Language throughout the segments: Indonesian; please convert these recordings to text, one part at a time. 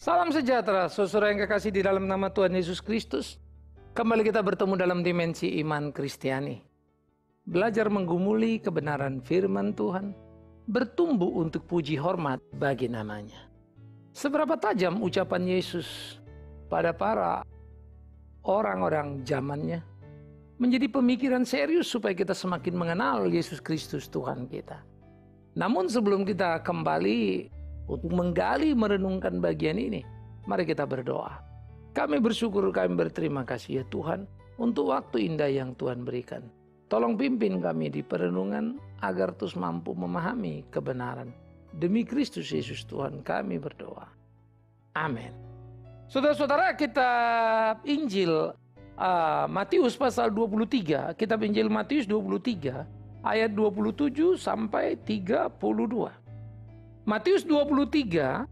Salam sejahtera, saudara yang kekasih di dalam nama Tuhan Yesus Kristus. Kembali kita bertemu dalam dimensi iman Kristiani. Belajar menggumuli kebenaran firman Tuhan, bertumbuh untuk puji hormat bagi namanya. Seberapa tajam ucapan Yesus pada para orang-orang zamannya, menjadi pemikiran serius supaya kita semakin mengenal Yesus Kristus Tuhan kita. Namun sebelum kita kembali untuk menggali merenungkan bagian ini, mari kita berdoa. Kami bersyukur, kami berterima kasih ya Tuhan untuk waktu indah yang Tuhan berikan. Tolong pimpin kami di perenungan agar terus mampu memahami kebenaran. Demi Kristus Yesus Tuhan kami berdoa. Amin. Saudara-saudara, kitab Injil Matius pasal 23, kitab Injil Matius 23 ayat 27 sampai 32. Matius 23,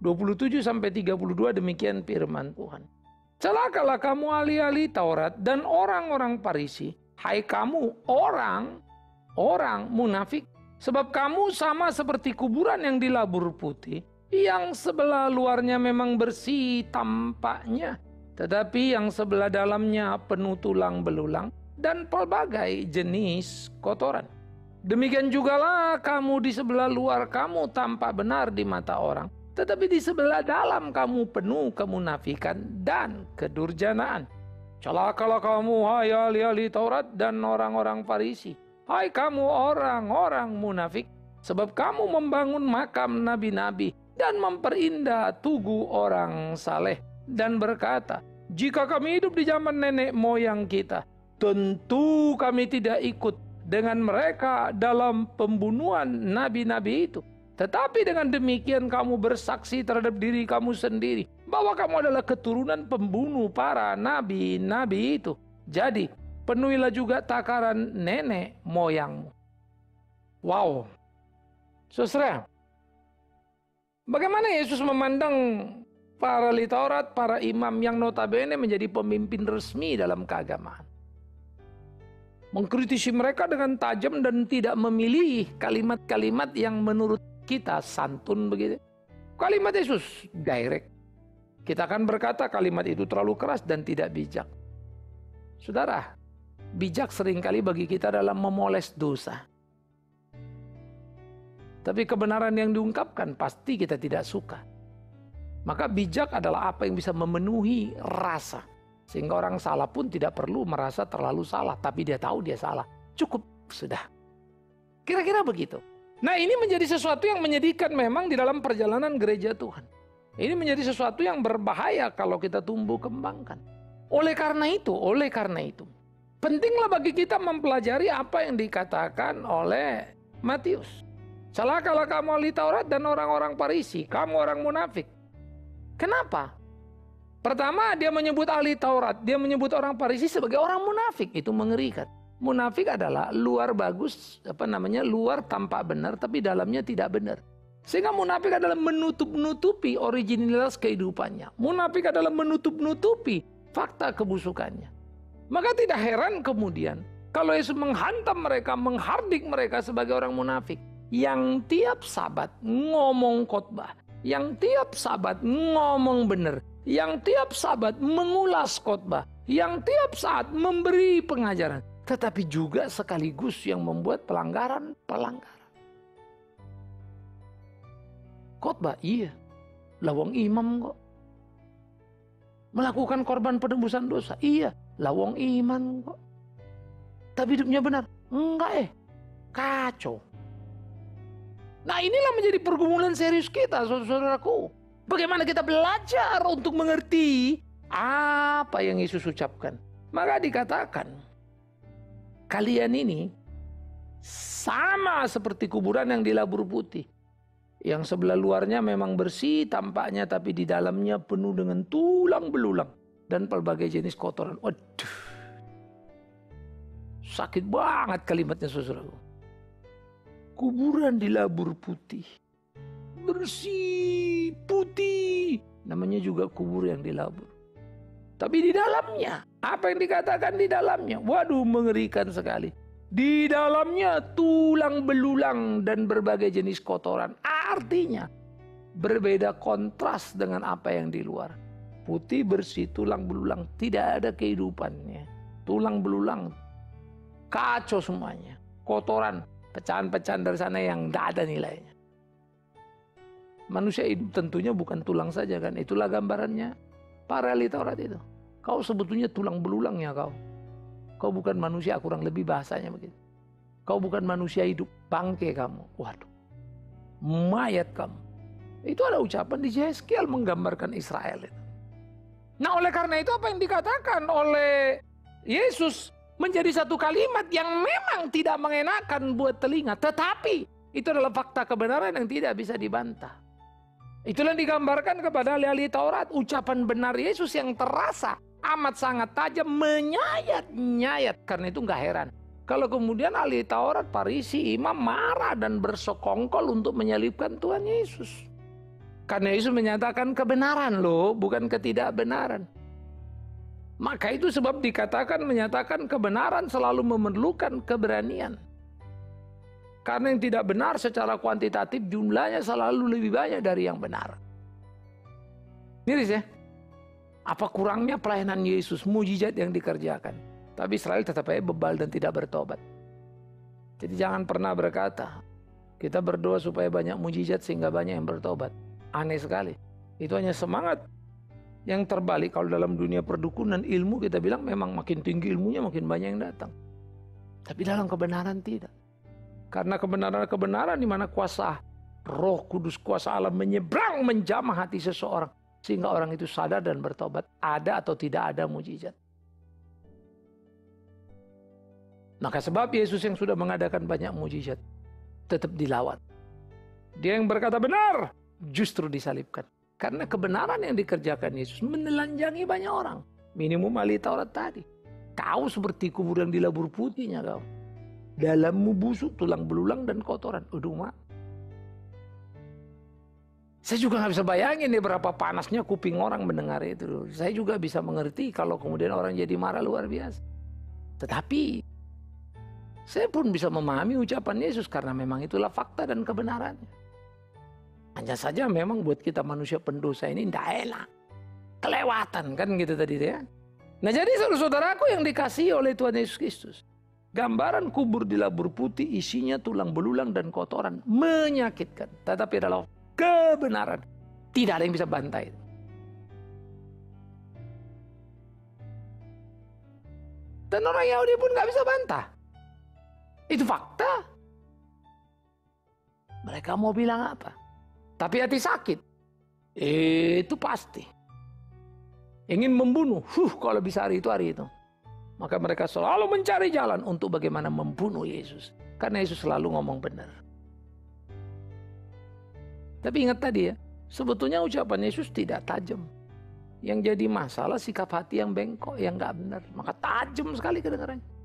27 sampai 32 demikian firman Tuhan. Celakalah kamu ahli-ahli Taurat dan orang-orang Farisi, hai kamu orang munafik, sebab kamu sama seperti kuburan yang dilabur putih, yang sebelah luarnya memang bersih tampaknya, tetapi yang sebelah dalamnya penuh tulang belulang dan pelbagai jenis kotoran. Demikian jugalah kamu di sebelah luar kamu tampak benar di mata orang, tetapi di sebelah dalam kamu penuh kemunafikan dan kedurjanaan. Celakalah kamu hai ahli-ahli Taurat dan orang-orang Farisi, hai kamu orang-orang munafik, sebab kamu membangun makam nabi-nabi dan memperindah tugu orang saleh, dan berkata, jika kami hidup di zaman nenek moyang kita, tentu kami tidak ikut dengan mereka dalam pembunuhan nabi-nabi itu. Tetapi dengan demikian kamu bersaksi terhadap diri kamu sendiri bahwa kamu adalah keturunan pembunuh para nabi-nabi itu. Jadi penuhilah juga takaran nenek moyangmu. Wow. Saudara, bagaimana Yesus memandang para ahli Taurat, para imam yang notabene menjadi pemimpin resmi dalam keagamaan? Mengkritisi mereka dengan tajam dan tidak memilih kalimat-kalimat yang menurut kita santun begitu. Kalimat Yesus direct. Kita akan berkata kalimat itu terlalu keras dan tidak bijak. Saudara, bijak seringkali bagi kita dalam memoles dosa. Tapi kebenaran yang diungkapkan pasti kita tidak suka. Maka bijak adalah apa yang bisa memenuhi rasa. Sehingga orang salah pun tidak perlu merasa terlalu salah. Tapi dia tahu dia salah. Cukup, sudah. Kira-kira begitu. Nah, ini menjadi sesuatu yang menyedihkan memang di dalam perjalanan gereja Tuhan. Ini menjadi sesuatu yang berbahaya kalau kita tumbuh kembangkan. Oleh karena itu, pentinglah bagi kita mempelajari apa yang dikatakan oleh Matius. Celakalah kamu ahli Taurat dan orang-orang Farisi, kamu orang munafik. Kenapa? Pertama, dia menyebut ahli Taurat, dia menyebut orang Farisi sebagai orang munafik. Itu mengerikan. Munafik adalah luar bagus, luar tampak benar, tapi dalamnya tidak benar. Sehingga munafik adalah menutup-nutupi originalitas kehidupannya. Munafik adalah menutup-nutupi fakta kebusukannya. Maka tidak heran kemudian kalau Yesus menghantam mereka, menghardik mereka sebagai orang munafik. Yang tiap sabat ngomong khotbah, yang tiap sabat ngomong benar, yang tiap sabat mengulas khotbah, yang tiap saat memberi pengajaran, tetapi juga sekaligus yang membuat pelanggaran. Khotbah iya, lawang imam kok. Melakukan korban penebusan dosa, iya, lawang iman kok. Tapi hidupnya benar, enggak kacau. Nah, inilah menjadi pergumulan serius kita, saudaraku. Bagaimana kita belajar untuk mengerti apa yang Yesus ucapkan. Maka dikatakan, kalian ini sama seperti kuburan yang dilabur putih. Yang sebelah luarnya memang bersih tampaknya, tapi di dalamnya penuh dengan tulang belulang dan pelbagai jenis kotoran. Waduh, sakit banget kalimatnya, saudaraku. Kuburan dilabur putih, bersih, putih. Namanya juga kubur yang dilabur. Tapi di dalamnya, apa yang dikatakan di dalamnya? Waduh, mengerikan sekali. Di dalamnya tulang belulang dan berbagai jenis kotoran. Artinya, berbeda kontras dengan apa yang di luar. Putih bersih, tulang belulang, tidak ada kehidupannya. Tulang belulang, kacau semuanya. Kotoran, pecahan-pecahan dari sana yang tidak ada nilainya. Manusia hidup tentunya bukan tulang saja kan. Itulah gambarannya para ahli Taurat itu. Kau sebetulnya tulang belulangnya kau. Kau bukan manusia, kurang lebih bahasanya begitu. Kau bukan manusia hidup, bangke kamu. Waduh, mayat kamu. Itu ada ucapan di Yehezkiel menggambarkan Israel itu. Nah oleh karena itu apa yang dikatakan oleh Yesus menjadi satu kalimat yang memang tidak mengenakan buat telinga. Tetapi itu adalah fakta kebenaran yang tidak bisa dibantah. Itulah yang digambarkan kepada ahli-ahli Taurat. Ucapan benar Yesus yang terasa amat sangat tajam, menyayat-nyayat. Karena itu nggak heran kalau kemudian ahli Taurat, Farisi, imam marah dan bersekongkol untuk menyalibkan Tuhan Yesus. Karena Yesus menyatakan kebenaran loh, bukan ketidakbenaran. Maka itu sebab dikatakan menyatakan kebenaran selalu memerlukan keberanian. Karena yang tidak benar secara kuantitatif jumlahnya selalu lebih banyak dari yang benar. Miris ya? Apa kurangnya pelayanan Yesus, mujizat yang dikerjakan. Tapi Israel tetap aja bebal dan tidak bertobat. Jadi jangan pernah berkata, kita berdoa supaya banyak mujizat sehingga banyak yang bertobat. Aneh sekali. Itu hanya semangat. Yang terbalik kalau dalam dunia perdukunan ilmu kita bilang memang makin tinggi ilmunya makin banyak yang datang. Tapi dalam kebenaran tidak. Karena kebenaran-kebenaran di mana kuasa Roh Kudus, kuasa Allah menyeberang menjamah hati seseorang. Sehingga orang itu sadar dan bertobat. Ada atau tidak ada mujizat. Maka sebab Yesus yang sudah mengadakan banyak mujizat tetap dilawan. Dia yang berkata benar justru disalibkan. Karena kebenaran yang dikerjakan Yesus menelanjangi banyak orang. Minimum ahli Taurat tadi. Kau seperti kubur yang dilabur putihnya kau. Dalammu busuk, tulang belulang dan kotoran. Aduh mak. Saya juga nggak bisa bayangin nih berapa panasnya kuping orang mendengar itu. Saya juga bisa mengerti kalau kemudian orang jadi marah luar biasa. Tetapi saya pun bisa memahami ucapan Yesus karena memang itulah fakta dan kebenarannya. Hanya saja memang buat kita manusia pendosa ini tidak enak. Kelewatan kan gitu tadi ya. Nah jadi saudara-saudaraku yang dikasihi oleh Tuhan Yesus Kristus. Gambaran kubur dilabur putih isinya tulang belulang dan kotoran. Menyakitkan. Tetapi adalah kebenaran. Tidak ada yang bisa bantai. Dan orang Yahudi pun gak bisa bantah. Itu fakta. Mereka mau bilang apa? Tapi hati sakit. Itu pasti. Ingin membunuh. Kalau bisa hari itu. Maka mereka selalu mencari jalan untuk bagaimana membunuh Yesus. Karena Yesus selalu ngomong benar. Tapi ingat tadi ya. Sebetulnya ucapan Yesus tidak tajam. Yang jadi masalah sikap hati yang bengkok. Yang gak benar. Maka tajam sekali kedengarannya.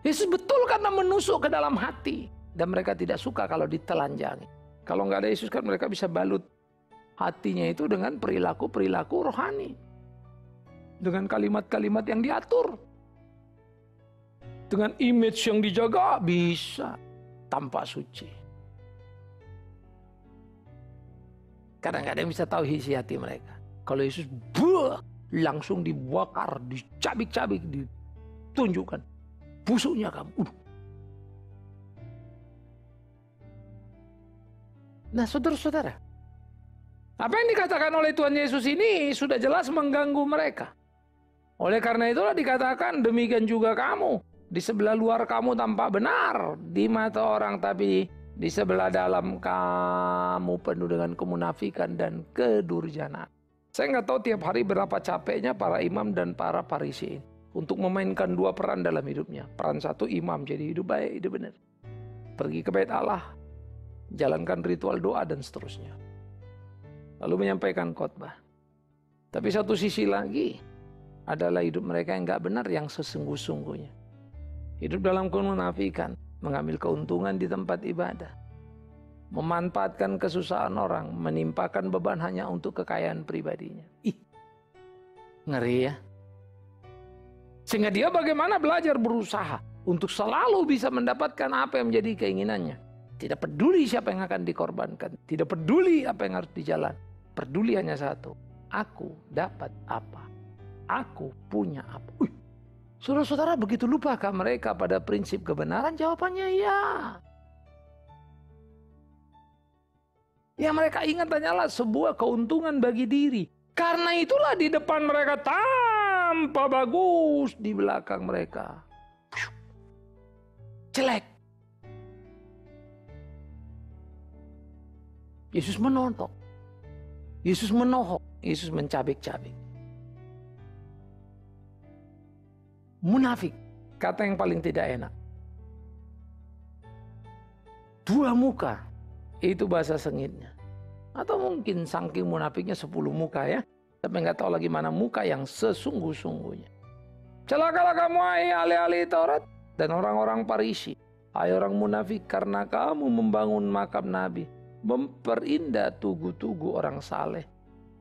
Yesus betul karena menusuk ke dalam hati. Dan mereka tidak suka kalau ditelanjangi. Kalau nggak ada Yesus kan mereka bisa balut hatinya itu dengan perilaku-perilaku rohani. Dengan kalimat-kalimat yang diatur. Dengan image yang dijaga bisa tanpa suci. Karena nggak ada yang bisa tahu isi hati mereka. Kalau Yesus langsung dibakar, dicabik-cabik, ditunjukkan. Busuknya kamu. Nah saudara-saudara, apa yang dikatakan oleh Tuhan Yesus ini sudah jelas mengganggu mereka. Oleh karena itulah dikatakan demikian juga kamu. Di sebelah luar kamu tampak benar di mata orang, tapi di sebelah dalam kamu penuh dengan kemunafikan dan kedurjanaan. Saya nggak tahu tiap hari berapa capeknya para imam dan para Farisi untuk memainkan dua peran dalam hidupnya. Peran satu imam, jadi hidup baik, hidup benar. Pergi ke bait Allah. Jalankan ritual doa dan seterusnya. Lalu menyampaikan khotbah. Tapi satu sisi lagi adalah hidup mereka yang gak benar, yang sesungguh-sungguhnya. Hidup dalam kemunafikan, mengambil keuntungan di tempat ibadah. Memanfaatkan kesusahan orang, menimpakan beban hanya untuk kekayaan pribadinya. Ngeri ya. Sehingga dia bagaimana belajar berusaha untuk selalu bisa mendapatkan apa yang menjadi keinginannya. Tidak peduli siapa yang akan dikorbankan. Tidak peduli apa yang harus dijalan. Peduli hanya satu. Aku dapat apa? Aku punya apa? Saudara-saudara, begitu lupakah mereka pada prinsip kebenaran? Jawabannya ya. Yang mereka ingat hanyalah sebuah keuntungan bagi diri. Karena itulah di depan mereka tampak bagus, di belakang mereka jelek. Yesus menontok. Yesus menohok. Yesus mencabik-cabik. Munafik. Kata yang paling tidak enak. Dua muka. Itu bahasa sengitnya. Atau mungkin saking munafiknya 10 muka ya. Tapi nggak tahu lagi mana muka yang sesungguh-sungguhnya. Celakalah kamu hai ahli-ahli Taurat dan orang-orang Farisi. Hai orang munafik, karena kamu membangun makam Nabi, memperindah tugu-tugu orang saleh,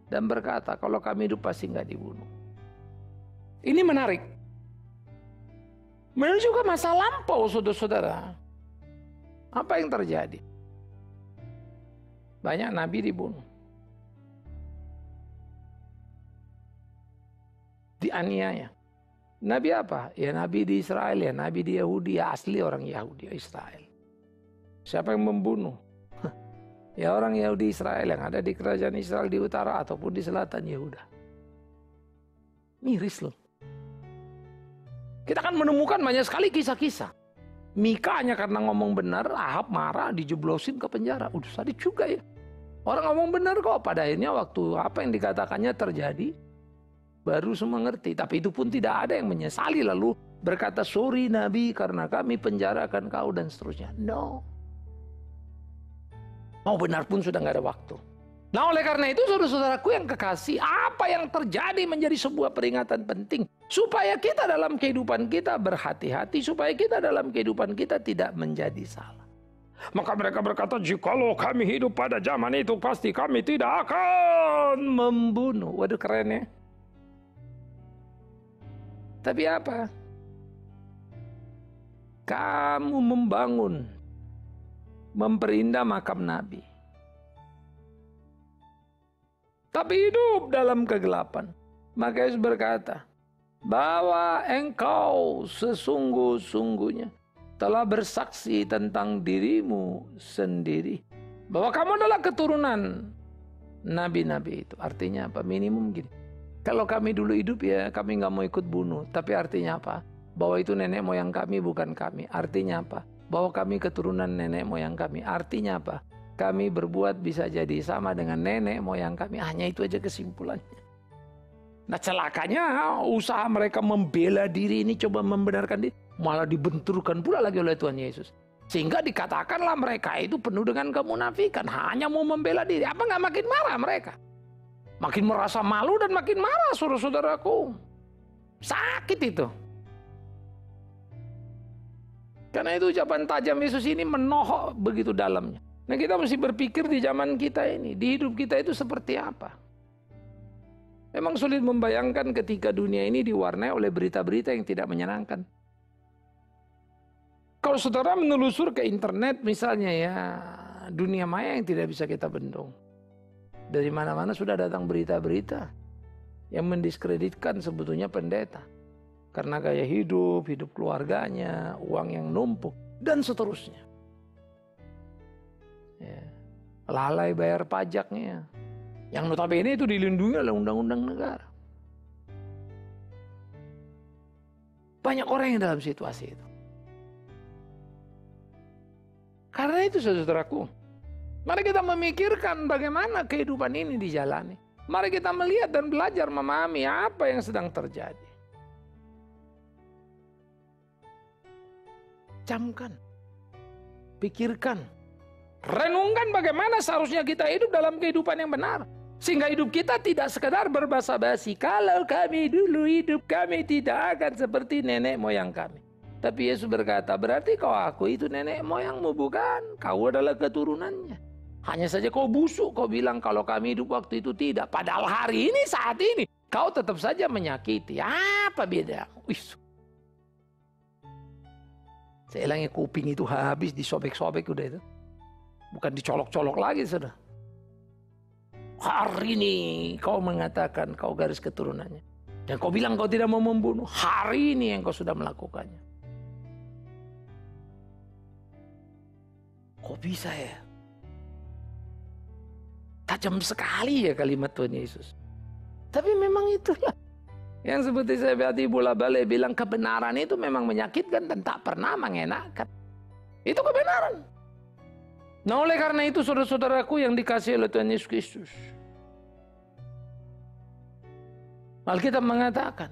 dan berkata kalau kami hidup pasti nggak dibunuh. Ini menarik. Menunjukkan masa lampau, saudara-saudara. Apa yang terjadi? Banyak nabi dibunuh, dianiaya. Nabi apa? Ya nabi di Israel, ya nabi di Yahudi, ya asli orang Yahudi Israel. Siapa yang membunuh? Ya orang Yahudi Israel yang ada di kerajaan Israel di utara ataupun di selatan Yehuda. Miris loh. Kita akan menemukan banyak sekali kisah-kisah. Mika hanya karena ngomong benar, Ahab marah, dijeblosin ke penjara. Udah sadis juga ya. Orang ngomong benar kok. Pada akhirnya waktu apa yang dikatakannya terjadi, baru semua ngerti. Tapi itu pun tidak ada yang menyesali lalu berkata, sorry Nabi karena kami penjarakan kau dan seterusnya. No. Mau benar pun sudah nggak ada waktu. Nah oleh karena itu saudara-saudaraku yang kekasih, apa yang terjadi menjadi sebuah peringatan penting. Supaya kita dalam kehidupan kita berhati-hati. Supaya kita dalam kehidupan kita tidak menjadi salah. Maka mereka berkata, jikalau kami hidup pada zaman itu pasti kami tidak akan membunuh. Waduh keren ya. Tapi apa? Kamu membangun, memperindah makam Nabi. Tapi hidup dalam kegelapan. Maka Yesus berkata, bahwa engkau sesungguh-sungguhnya telah bersaksi tentang dirimu sendiri. Bahwa kamu adalah keturunan nabi-nabi itu. Artinya apa? Minimum gini. Kalau kami dulu hidup ya kami nggak mau ikut bunuh. Tapi artinya apa? Bahwa itu nenek moyang kami bukan kami. Artinya apa? Bahwa kami keturunan nenek moyang kami. Artinya apa? Kami berbuat bisa jadi sama dengan nenek moyang kami. Hanya itu aja kesimpulannya. Nah celakanya usaha mereka membela diri ini coba membenarkan diri. Malah dibenturkan pula lagi oleh Tuhan Yesus. Sehingga dikatakanlah mereka itu penuh dengan kemunafikan. Hanya mau membela diri. Apa nggak makin marah mereka? Makin merasa malu dan makin marah saudara-saudaraku. Sakit itu. Karena itu ucapan tajam Yesus ini menohok begitu dalamnya. Nah kita mesti berpikir di zaman kita ini. Di hidup kita itu seperti apa? Memang sulit membayangkan ketika dunia ini diwarnai oleh berita-berita yang tidak menyenangkan. Kalau saudara menelusur ke internet misalnya ya, dunia maya yang tidak bisa kita bendung. Dari mana-mana sudah datang berita-berita yang mendiskreditkan sebetulnya pendeta. Karena gaya hidup, hidup keluarganya, uang yang numpuk, dan seterusnya. Ya. Lalai bayar pajaknya. Yang notabene itu dilindungi oleh undang-undang negara. Banyak orang yang dalam situasi itu. Karena itu saudaraku, mari kita memikirkan bagaimana kehidupan ini dijalani. Mari kita melihat dan belajar memahami apa yang sedang terjadi. Camkan, pikirkan, renungkan bagaimana seharusnya kita hidup dalam kehidupan yang benar. Sehingga hidup kita tidak sekedar berbasa-basi. Kalau kami dulu hidup, kami tidak akan seperti nenek moyang kami. Tapi Yesus berkata, berarti kau aku itu nenek moyangmu bukan? Kau adalah keturunannya. Hanya saja kau busuk, kau bilang kalau kami hidup waktu itu tidak. Padahal hari ini, saat ini, kau tetap saja menyakiti. Apa beda? Seelangnya kuping itu habis disobek-sobek udah itu. Bukan dicolok-colok lagi, saudara. Hari ini kau mengatakan kau garis keturunannya. Dan kau bilang kau tidak mau membunuh. Hari ini yang kau sudah melakukannya. Kok bisa ya? Tajam sekali ya kalimat Tuhan Yesus. Tapi memang itulah. Yang seperti saya berarti bola balik bilang kebenaran itu memang menyakitkan dan tak pernah mengenakan. Itu kebenaran. Nah oleh karena itu saudara-saudaraku yang dikasihi oleh Tuhan Yesus Kristus. Alkitab mengatakan,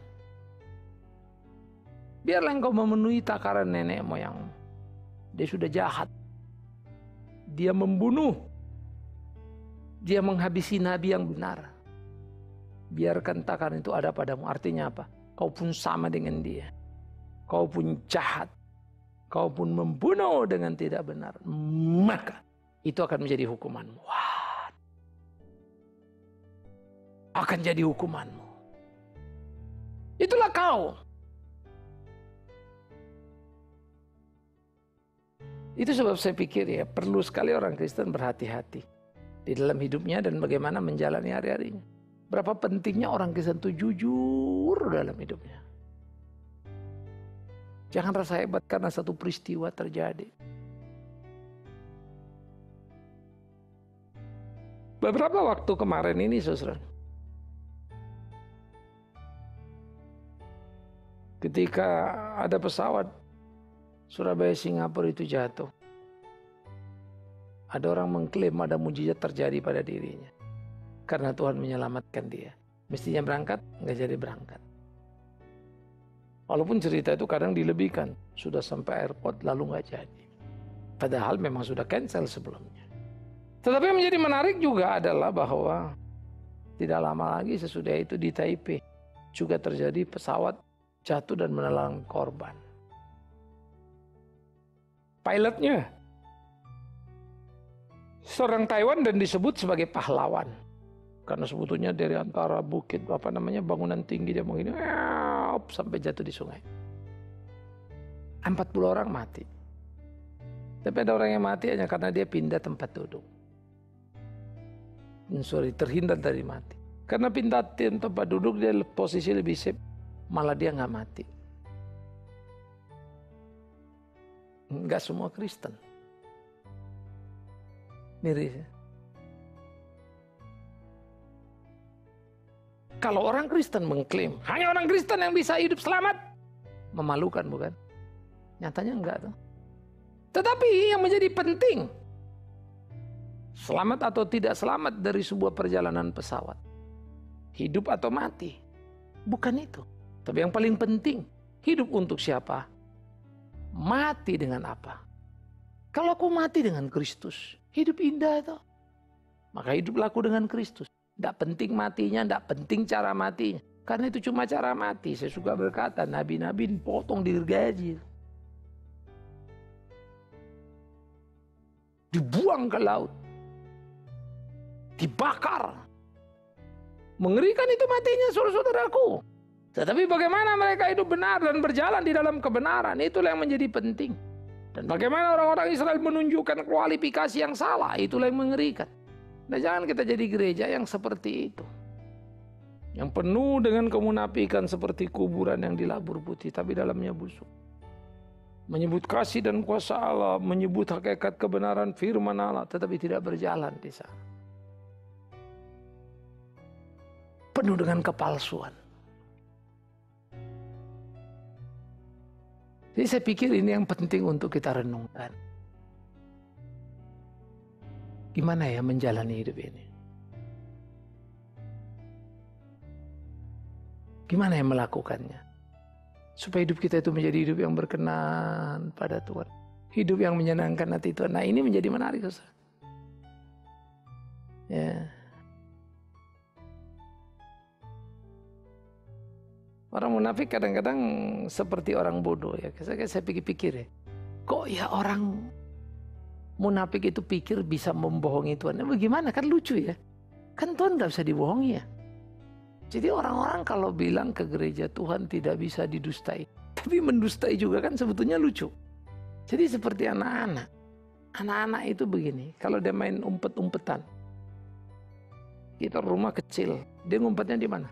biarlah engkau memenuhi takaran nenek moyangmu. Dia sudah jahat. Dia membunuh. Dia menghabisi nabi yang benar. Biarkan takaran itu ada padamu. Artinya apa? Kau pun sama dengan dia. Kau pun jahat. Kau pun membunuh dengan tidak benar. Maka itu akan menjadi hukumanmu. Wah. Akan jadi hukumanmu. Itulah kau. Itu sebab saya pikir ya perlu sekali orang Kristen berhati-hati di dalam hidupnya dan bagaimana menjalani hari-harinya. Berapa pentingnya orang Kristen itu jujur dalam hidupnya. Jangan rasa hebat karena satu peristiwa terjadi. Beberapa waktu kemarin ini saudara, ketika ada pesawat Surabaya Singapura itu jatuh, ada orang mengklaim ada mujizat terjadi pada dirinya. Karena Tuhan menyelamatkan dia. Mestinya berangkat, nggak jadi berangkat. Walaupun cerita itu kadang dilebihkan. Sudah sampai airport lalu nggak jadi. Padahal memang sudah cancel sebelumnya. Tetapi yang menjadi menarik juga adalah bahwa tidak lama lagi sesudah itu di Taipei juga terjadi pesawat jatuh dan menelan korban. Pilotnya seorang Taiwan dan disebut sebagai pahlawan. Karena sebetulnya dari antara bukit bangunan tinggi dia begini sampai jatuh di sungai. 40 orang mati. Tapi ada orang yang mati hanya karena dia pindah tempat duduk. Terhindar dari mati. Karena pindah tempat duduk dia posisi lebih safe, malah dia nggak mati. Nggak semua Kristen. Miris ya. Kalau orang Kristen mengklaim hanya orang Kristen yang bisa hidup selamat, memalukan bukan? Nyatanya enggak tuh. Tetapi yang menjadi penting, selamat atau tidak selamat dari sebuah perjalanan pesawat, hidup atau mati, bukan itu. Tapi yang paling penting, hidup untuk siapa? Mati dengan apa? Kalau aku mati dengan Kristus, hidup indah itu. Maka hiduplah aku dengan Kristus. Tidak penting matinya, tidak penting cara matinya. Karena itu cuma cara mati. Saya suka berkata, nabi-nabi potong digergaji. Dibuang ke laut. Dibakar. Mengerikan itu matinya saudara-saudaraku. Tetapi bagaimana mereka hidup benar dan berjalan di dalam kebenaran. Itulah yang menjadi penting. Dan bagaimana orang-orang Israel menunjukkan kualifikasi yang salah. Itulah yang mengerikan. Nah jangan kita jadi gereja yang seperti itu. Yang penuh dengan kemunafikan seperti kuburan yang dilabur putih. Tapi dalamnya busuk. Menyebut kasih dan kuasa Allah. Menyebut hakikat kebenaran firman Allah. Tetapi tidak berjalan di sana. Penuh dengan kepalsuan. Jadi saya pikir ini yang penting untuk kita renungkan. Gimana ya menjalani hidup ini? Gimana ya melakukannya? Supaya hidup kita itu menjadi hidup yang berkenan pada Tuhan. Hidup yang menyenangkan hati Tuhan. Nah ini menjadi menarik. Ya. Orang munafik kadang-kadang seperti orang bodoh ya. Saya pikir-pikir ya. Kok ya orang munafik itu pikir bisa membohongi Tuhan. Bagaimana? Kan lucu ya. Kan Tuhan gak bisa dibohongi ya. Jadi orang-orang kalau bilang ke gereja Tuhan tidak bisa didustai. Tapi mendustai juga kan sebetulnya lucu. Jadi seperti anak-anak. Anak-anak itu begini, kalau dia main umpet-umpetan, kita rumah kecil, dia ngumpetnya di mana?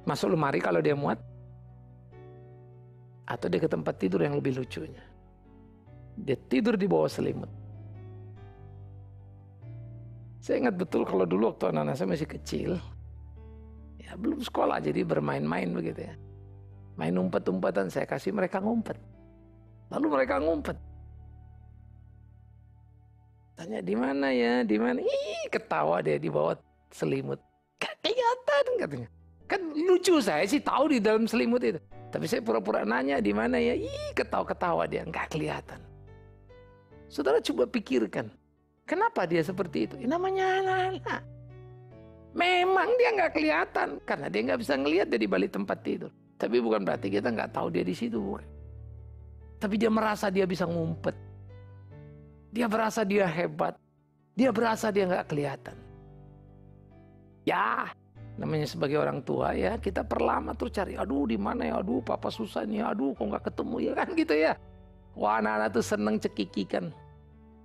Masuk lemari kalau dia muat, atau dia ke tempat tidur yang lebih lucunya. Dia tidur di bawah selimut. Saya ingat betul kalau dulu waktu anak-anak saya masih kecil, ya belum sekolah, jadi bermain-main begitu ya. Main umpet-umpetan, saya kasih mereka ngumpet. Lalu mereka ngumpet. Tanya di mana ya, di mana? Ih, ketawa dia di bawah selimut. Gak kelihatan katanya. Kan lucu, saya sih tahu di dalam selimut itu. Tapi saya pura-pura nanya di mana ya. Ih, ketawa-ketawa dia, nggak kelihatan. Saudara coba pikirkan, kenapa dia seperti itu? Ini namanya anak-anak. Memang dia nggak kelihatan karena dia nggak bisa ngelihat dari balik tempat tidur. Tapi bukan berarti kita nggak tahu dia di situ, bukan. Tapi dia merasa dia bisa ngumpet. Dia merasa dia hebat. Dia merasa dia nggak kelihatan. Ya, namanya sebagai orang tua ya, kita perlama terus cari, aduh di mana ya, aduh papa susah nih, aduh kok nggak ketemu ya kan gitu ya. Wah, anak-anak tuh seneng cekikikan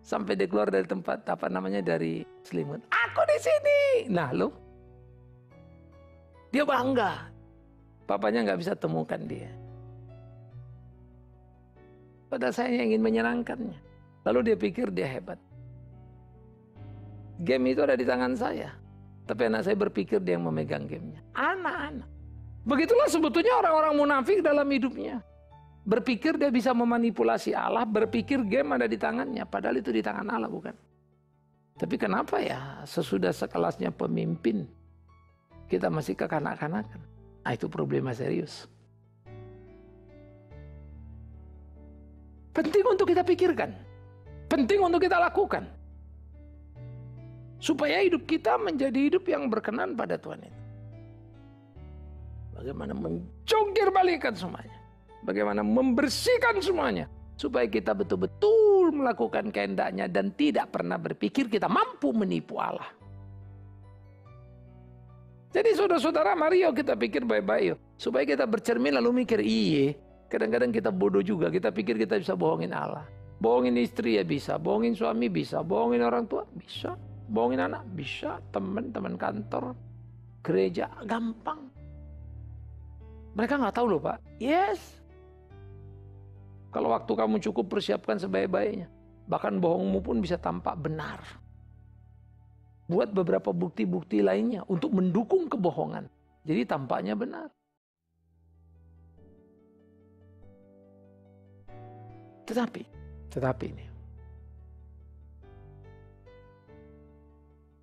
sampai dia keluar dari tempat dari selimut. Aku di sini. Nah lo, dia bangga. Papanya nggak bisa temukan dia. Pada saya yang ingin menyenangkannya. Lalu dia pikir dia hebat. Game itu ada di tangan saya. Tapi anak saya berpikir dia yang memegang gamenya. Anak-anak. Begitulah sebetulnya orang-orang munafik dalam hidupnya. Berpikir dia bisa memanipulasi Allah. Berpikir game ada di tangannya. Padahal itu di tangan Allah, bukan. Tapi kenapa ya sesudah sekelasnya pemimpin kita masih kekanak-kanakan? Nah, itu problema serius. Penting untuk kita pikirkan. Penting untuk kita lakukan. Supaya hidup kita menjadi hidup yang berkenan pada Tuhan itu. Bagaimana menjungkir balikan semuanya. Bagaimana membersihkan semuanya. Supaya kita betul-betul melakukan kehendaknya dan tidak pernah berpikir kita mampu menipu Allah. Jadi saudara-saudara, mari yuk kita pikir baik-baik yuk. Supaya kita bercermin lalu mikir, iya. Kadang-kadang kita bodoh juga, kita pikir kita bisa bohongin Allah. Bohongin istri ya bisa, bohongin suami bisa, bohongin orang tua bisa. Bohongin anak bisa, teman-teman kantor, gereja, gampang. Mereka nggak tahu loh Pak. Yes. Kalau waktu kamu cukup persiapkan sebaik-baiknya. Bahkan bohongmu pun bisa tampak benar. Buat beberapa bukti-bukti lainnya untuk mendukung kebohongan. Jadi tampaknya benar. Tetapi ini.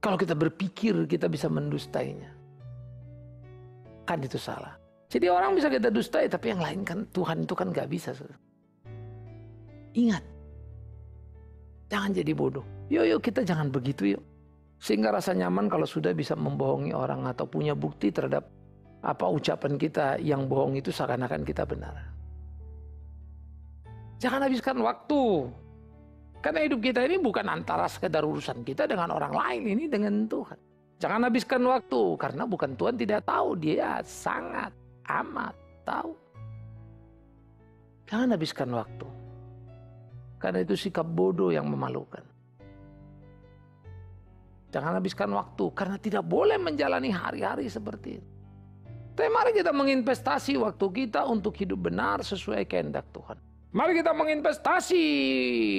Kalau kita berpikir kita bisa mendustainya. Kan itu salah. Jadi orang bisa kita dustai, tapi yang lain kan Tuhan itu kan gak bisa. Ingat. Jangan jadi bodoh. Yuk kita jangan begitu yuk. Sehingga rasa nyaman kalau sudah bisa membohongi orang atau punya bukti terhadap apa ucapan kita yang bohong itu seakan-akan kita benar. Jangan habiskan waktu. Karena hidup kita ini bukan antara sekedar urusan kita dengan orang lain, ini dengan Tuhan. Jangan habiskan waktu, karena bukan Tuhan tidak tahu, Dia sangat amat tahu. Jangan habiskan waktu. Karena itu sikap bodoh yang memalukan. Jangan habiskan waktu, karena tidak boleh menjalani hari-hari seperti itu. Tapi mari kita menginvestasi waktu kita untuk hidup benar sesuai kehendak Tuhan. Mari kita menginvestasi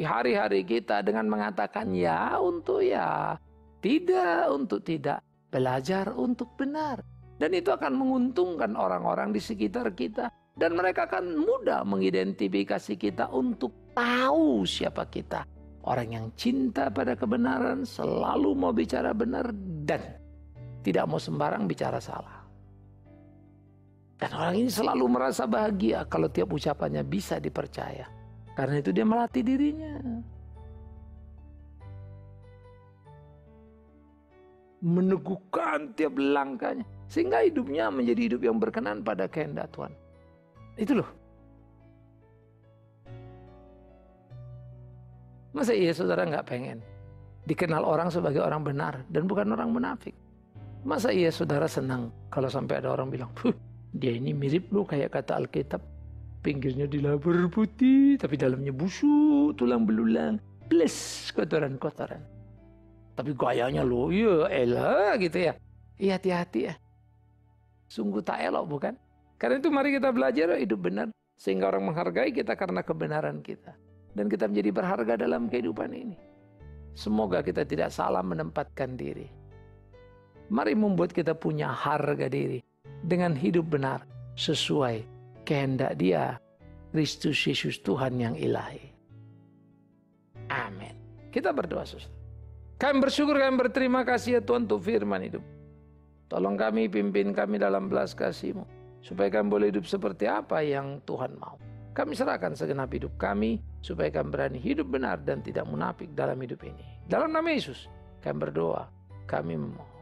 hari-hari kita dengan mengatakan ya untuk ya, tidak untuk tidak, belajar untuk benar. Dan itu akan menguntungkan orang-orang di sekitar kita. Dan mereka akan mudah mengidentifikasi kita untuk tahu siapa kita. Orang yang cinta pada kebenaran, selalu mau bicara benar dan tidak mau sembarang bicara salah. Dan orang ini selalu merasa bahagia kalau tiap ucapannya bisa dipercaya. Karena itu dia melatih dirinya. Meneguhkan tiap langkahnya. Sehingga hidupnya menjadi hidup yang berkenan pada kehendak Tuhan. Itu loh. Masa iya saudara nggak pengen dikenal orang sebagai orang benar dan bukan orang munafik? Masa iya saudara senang kalau sampai ada orang bilang, dia ini mirip lu kayak kata Alkitab. pinggirnya dilabur putih, tapi dalamnya busuk, tulang belulang, plus kotoran-kotoran. Tapi gayanya loh, ya elah gitu ya. Iya, hati-hati ya. Sungguh tak elok bukan? Karena itu mari kita belajar hidup benar. Sehingga orang menghargai kita karena kebenaran kita. Dan kita menjadi berharga dalam kehidupan ini. Semoga kita tidak salah menempatkan diri. Mari membuat kita punya harga diri. Dengan hidup benar sesuai kehendak Dia, Kristus Yesus Tuhan yang ilahi. Amin. Kita berdoa, saudara. Kami bersyukur, kami berterima kasih ya Tuhan untuk firman hidup. Tolong kami, pimpin kami dalam belas kasih-Mu. Supaya kami boleh hidup seperti apa yang Tuhan mau. Kami serahkan segenap hidup kami. Supaya kami berani hidup benar dan tidak munafik dalam hidup ini. Dalam nama Yesus kami berdoa, kami memohon.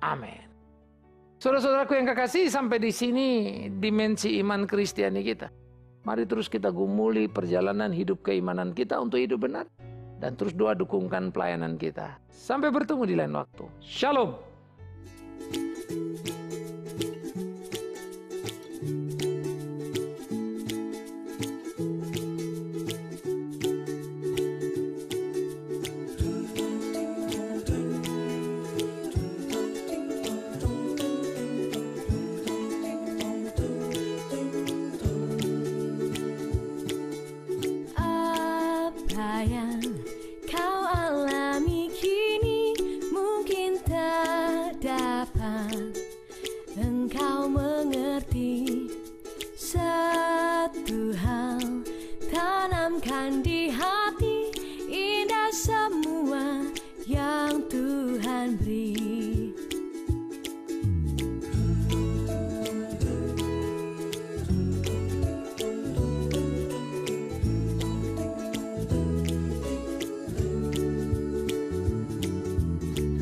Amin. Saudara-saudaraku yang kekasih, sampai di sini dimensi iman Kristiani kita. Mari terus kita gumuli perjalanan hidup keimanan kita untuk hidup benar. Dan terus doa dukungkan pelayanan kita. Sampai bertemu di lain waktu. Shalom. Tanamkan di hati, indah semua yang Tuhan beri.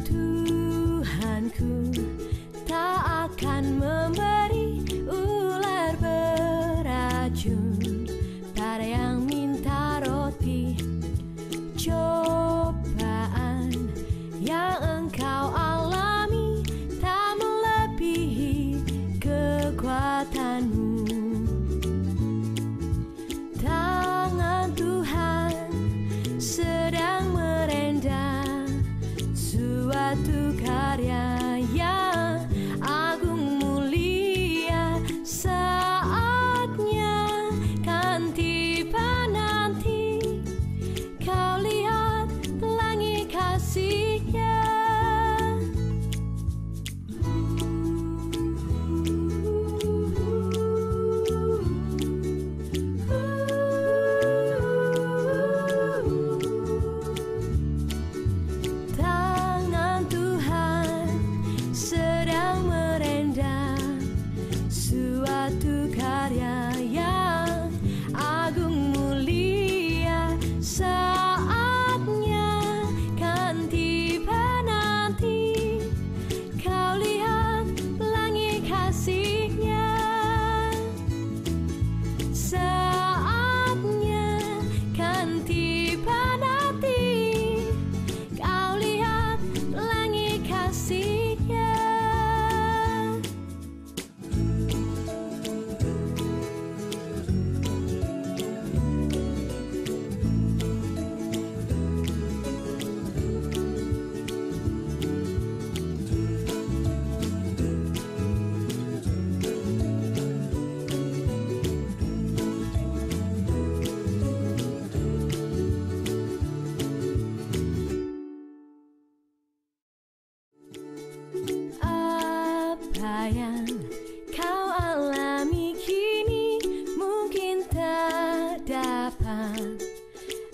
Tuhanku tak akan memberi ular beracun pada yang minta roti. Cobaan yang engkau alami tak melebihi kekuatanmu. Tangan Tuhan sedang merendam suatu karya yang agung mulia. Saatnya kan tiba nanti, kau lihat pelangi kasih-Nya. Tangan Tuhan sedang merendam suatu karya yang agung mulia. Saatnya kan tiba nanti, kau lihat pelangi kasih-Nya. Saatnya kan tiba nanti, kau lihat pelangi kasih-Nya. Apa yang kau alami kini mungkin tak dapat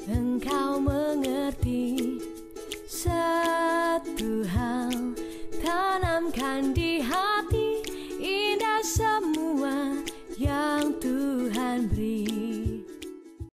engkau mengerti. Satu hal tanamkan di hati,